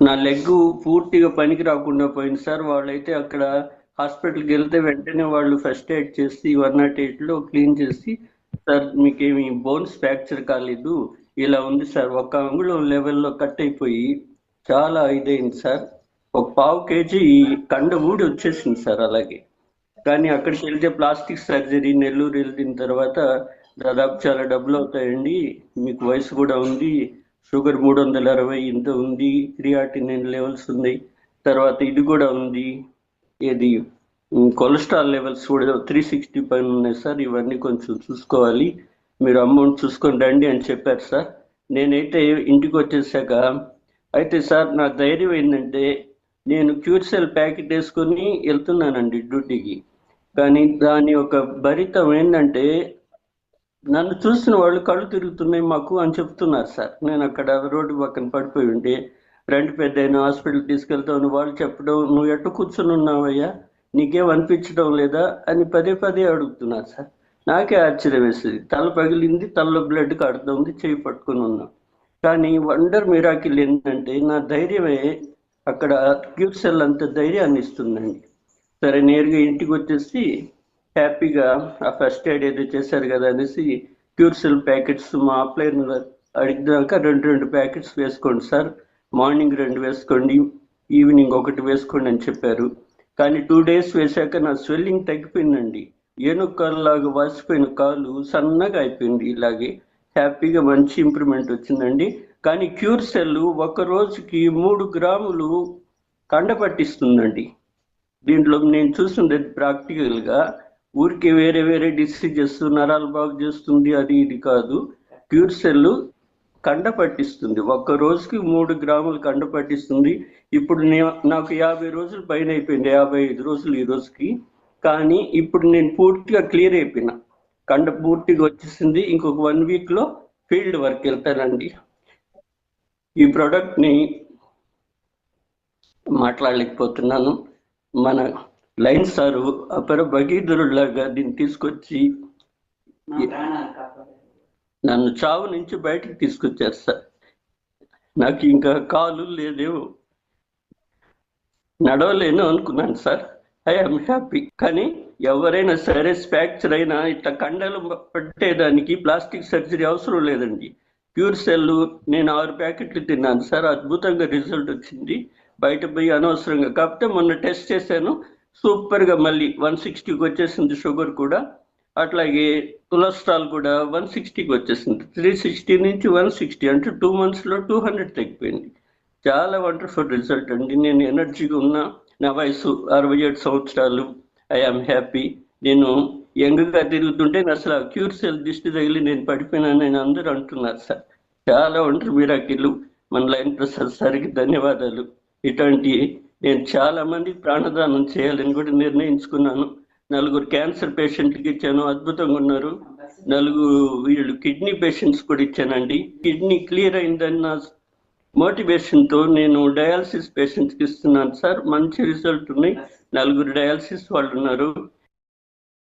నా లెగ్ పూర్తిగా పనికి రాకుండా పోయింది సార్. వాళ్ళైతే అక్కడ హాస్పిటల్కి వెళ్తే వెంటనే వాళ్ళు ఫస్ట్ ఎయిడ్ చేసి 108లో క్లీన్ చేసి, సార్ మీకేమి బోన్స్ ఫ్రాక్చర్ కాలేదు, ఇలా ఉంది సార్, ఒక అంగుళం లెవెల్లో కట్ అయిపోయి చాలా ఇదైంది సార్, ఒక పావు కేజీ కండ ఊడి వచ్చేసింది సార్. అలాగే కానీ అక్కడికి వెళ్తే ప్లాస్టిక్ సర్జరీ నెల్లూరు వెళ్ళిన తర్వాత దాదాపు చాలా డబ్బులు అవుతాయండి, మీకు వయసు కూడా ఉంది, షుగర్ 360 ఇంత ఉంది, క్రియాటినిన్ లెవెల్స్ ఉన్నాయి, తర్వాత ఇది కూడా ఉంది, ఏది కొలెస్ట్రాల్ లెవెల్స్ కూడా 360 పైన ఉన్నాయి సార్, ఇవన్నీ కొంచెం చూసుకోవాలి, మీరు అమౌంట్ చూసుకొని రండి అని చెప్పారు సార్. నేనైతే ఇంటికి వచ్చేసాక అయితే సార్ నా ధైర్యం ఏంటంటే నేను క్యూర్సెల్ ప్యాకెట్ వేసుకొని వెళ్తున్నానండి డ్యూటీకి. కానీ దాని ఒక భరితం ఏంటంటే నన్ను చూసిన వాళ్ళు కళ్ళు తిరుగుతున్నాయి మాకు అని చెప్తున్నారు సార్. నేను అక్కడ రోడ్డు పక్కన పడిపోయి ఉంటే రండి పెద్ద అయిన హాస్పిటల్ తీసుకెళ్తామని వాళ్ళు చెప్పడం, నువ్వు ఎట్టు కూర్చొని ఉన్నావయ్యా, నీకేం అనిపించడం లేదా అని పదే పదే అడుగుతున్నారు సార్. నాకే ఆశ్చర్యం వేస్తుంది, తల పగిలింది, తలలో బ్లడ్ కడుతుంది, చేయి పట్టుకుని ఉన్నాం. కానీ వండర్ మిరాకిల్ ఏంటంటే నా ధైర్యమే అక్కడ క్యూర్సెల్ అంత ధైర్యాన్ని ఇస్తుందండి. సరే నేరుగా ఇంటికి వచ్చేసి హ్యాపీగా ఆ ఫస్ట్ ఎయిడ్ ఏదో చేశారు కదా అనేసి క్యూర్సెల్ ప్యాకెట్స్ మా అప్లైన్ అడిగినాక 2 ప్యాకెట్స్ వేసుకోండి సార్, మార్నింగ్ 2 వేసుకోండి, ఈవినింగ్ 1 వేసుకోండి అని చెప్పారు. కానీ 2 days వేశాక నా స్వెల్లింగ్ తగ్గిపోయిందండి. ఏనుక్కల్లాగా వాసిపోయిన కాలు సన్నగా అయిపోయింది. ఇలాగే హ్యాపీగా మంచి ఇంప్రూవ్మెంట్ వచ్చిందండి. కానీ క్యూర్సెల్ ఒక రోజుకి 3 గ్రాములు కండ పట్టిస్తుందండి. దీంట్లో నేను చూసింది ప్రాక్టికల్గా ఊరికి వేరే వేరే డిసీజెస్ నరాలు బాగు చేస్తుంది అది ఇది కాదు, క్యూర్సెల్ కండ పట్టిస్తుంది. ఒక్క రోజుకి 3 గ్రాములు కండ పట్టిస్తుంది. ఇప్పుడు నాకు 50 రోజులు పైన అయిపోయింది, 55 రోజులు ఈ రోజుకి. కానీ ఇప్పుడు నేను పూర్తిగా క్లియర్ అయిపోయినా, కండ పూర్తిగా వచ్చేసింది. ఇంకొక 1 weekలో ఫీల్డ్ వర్క్ వెళ్తానండి. ఈ ప్రోడక్ట్ని మాట్లాడలేకపోతున్నాను. మన లైన్ సారు అపర భగీధరులాగా దీన్ని తీసుకొచ్చి నన్ను చావు నుంచి బయటకు తీసుకొచ్చారు సార్. నాకు ఇంకా కాలు లేదేమో, నడవలేను అనుకున్నాను సార్. I'm happy. కానీ ఎవరైనా సరే ఫ్రాక్చర్ అయినా ఇట్లా కండలు పట్టేదానికి ప్లాస్టిక్ సర్జరీ అవసరం లేదండి. క్యూర్సెల్ నేను 6 ప్యాకెట్లు తిన్నాను సార్, అద్భుతంగా రిజల్ట్ వచ్చింది. బయట పోయి అనవసరంగా, కాకపోతే మొన్న టెస్ట్ చేశాను, సూపర్గా మళ్ళీ 160కి వచ్చేసింది షుగర్ కూడా, అట్లాగే కొలెస్ట్రాల్ కూడా 160కి వచ్చేసింది. 360 నుంచి 160 అంటే 2 monthsలో 200 తగ్గిపోయింది. చాలా వండర్ఫుల్ రిజల్ట్ అండి. నేను ఎనర్జీగా ఉన్నా, నా వయసు 67 సంవత్సరాలు, ఐఆమ్ హ్యాపీ. నేను యంగ్గా తిరుగుతుంటే అసలు క్యూర్సెల్ దిష్టి తగిలి నేను పడిపోయినానని అందరూ అంటున్నారు సార్. చాలా వండర్ మిరాకిల్. మన లైన్ ప్రసాద్ సార్కి ధన్యవాదాలు. ఇటువంటి నేను చాలా మందికి ప్రాణదానం చేయాలని కూడా నిర్ణయించుకున్నాను. 4 క్యాన్సర్ పేషెంట్కి ఇచ్చాను, అద్భుతంగా ఉన్నారు. 4 వీళ్ళు కిడ్నీ పేషెంట్స్ కూడా ఇచ్చానండి. కిడ్నీ క్లియర్ అయిందన్న మోటివేషన్తో నేను డయాలసిస్ పేషెంట్స్కి ఇస్తున్నాను సార్. మంచి రిజల్ట్ ఉన్నాయి. 4 డయాలసిస్ వాళ్ళు ఉన్నారు.